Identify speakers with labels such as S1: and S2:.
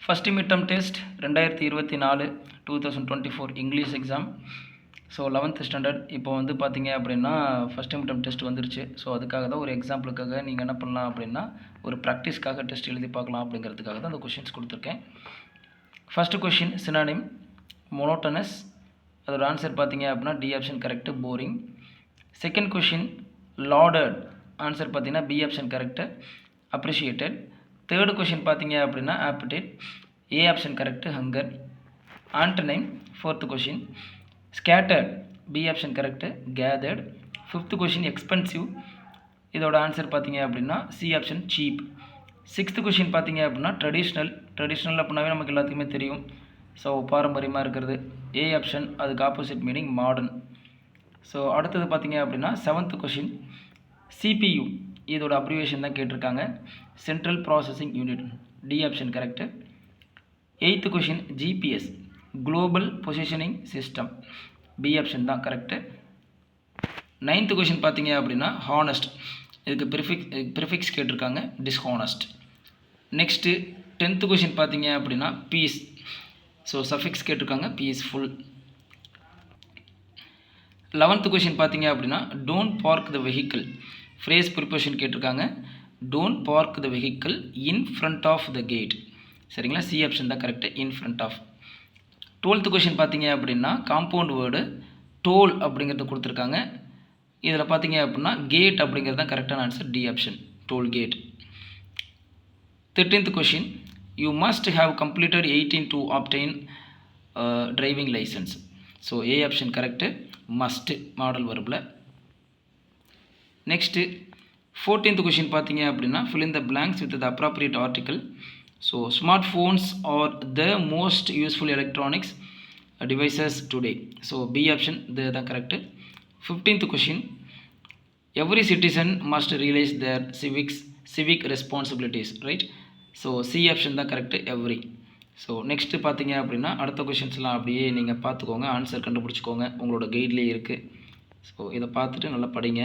S1: First mid term test 2024 2024 English exam. So 11th standard இப்போ வந்து பார்த்தீங்க அப்படின்னா ஃபஸ்ட்டு மிட் டேர்ம் டெஸ்ட் வந்துருச்சு. ஸோ அதுக்காக தான் ஒரு எக்ஸாம்பிளுக்காக நீங்கள் என்ன பண்ணலாம் அப்படின்னா ஒரு ப்ராக்டிஸ்க்காக டெஸ்ட் எழுதி பார்க்கலாம் அப்படிங்கிறதுக்காக தான் அந்த கொஷின்ஸ் கொடுத்துருக்கேன். ஃபஸ்ட்டு கொஷின் சினானிம் மோனோட்டனஸ், அதோட ஆன்சர் பார்த்தீங்க அப்படின்னா D option correct, boring. Second question lauded, answer பார்த்தீங்கன்னா B option correct, appreciated. Third question பார்த்தீங்க அப்படின்னா appetite, A option correct, hunger. Antonym fourth question scattered, B option correct, gathered. Fifth question expensive, இதோட answer பார்த்தீங்க அப்படின்னா C option cheap. Sixth question பார்த்தீங்க அப்படின்னா traditional அப்படின்னாவே நமக்கு எல்லாத்துக்குமே தெரியும். ஸோ பாரம்பரியமாக இருக்கிறது, ஏ ஆப்ஷன், அதுக்கு ஆப்போசிட் மீனிங் மாடர்ன். ஸோ அடுத்தது பார்த்தீங்க அப்படின்னா செவன்த்து கொஷின் சிபியு, இதோட அப்ரிவேஷன் தான் கேட்டிருக்காங்க, central processing unit, D option correct. Eighth question GPS, global positioning system, B option தான் கரெக்டு. நைன்த்து கொஷின் பார்த்தீங்க அப்படின்னா ஹானஸ்ட், இதுக்கு ப்ரிஃபிக்ஸ் கேட்டிருக்காங்க, டிஸ்ஹானஸ்ட். நெக்ஸ்ட்டு 10th கொஷின் பார்த்தீங்க அப்படின்னா பீஸ், ஸோ சஃபிக்ஸ் கேட்டிருக்காங்க, பீஸ்ஃபுல். 11th கொஷின் பார்த்தீங்க அப்படின்னா don't park the vehicle, phrase preposition கேட்டிருக்காங்க, don't park the vehicle in front of the gate, சரிங்களா, சி ஆப்ஷன் தான் correct, in front of. 12th question பார்த்தீங்க அப்படின்னா காம்பவுண்ட் வேர்டு டோல் அப்படிங்கிறது கொடுத்துருக்காங்க, இதில் பார்த்தீங்க அப்படின்னா கேட் அப்படிங்கிறது தான் கரெக்டான answer, D option, toll gate. 13th question you must have completed 18 to obtain driving licence, so A option correct, must modal வெர்பில். நெக்ஸ்ட்டு 14th கொஷின் பார்த்தீங்க அப்படின்னா fill in the blanks with the appropriate article. So smart phones are the most useful electronics devices today, so B option தான் correct. 15th question every citizen must realise their civic responsibilities, right, so C option தான் correct, every. So next பார்த்தீங்க அப்படின்னா அடுத்த கொஷின்ஸ்லாம் அப்படியே நீங்கள் பார்த்துக்கோங்க, answer கண்டுபிடிச்சிக்கோங்க, உங்களோட கைட்லேயே இருக்குது. ஸோ இதை பார்த்துட்டு நல்லா படிங்க.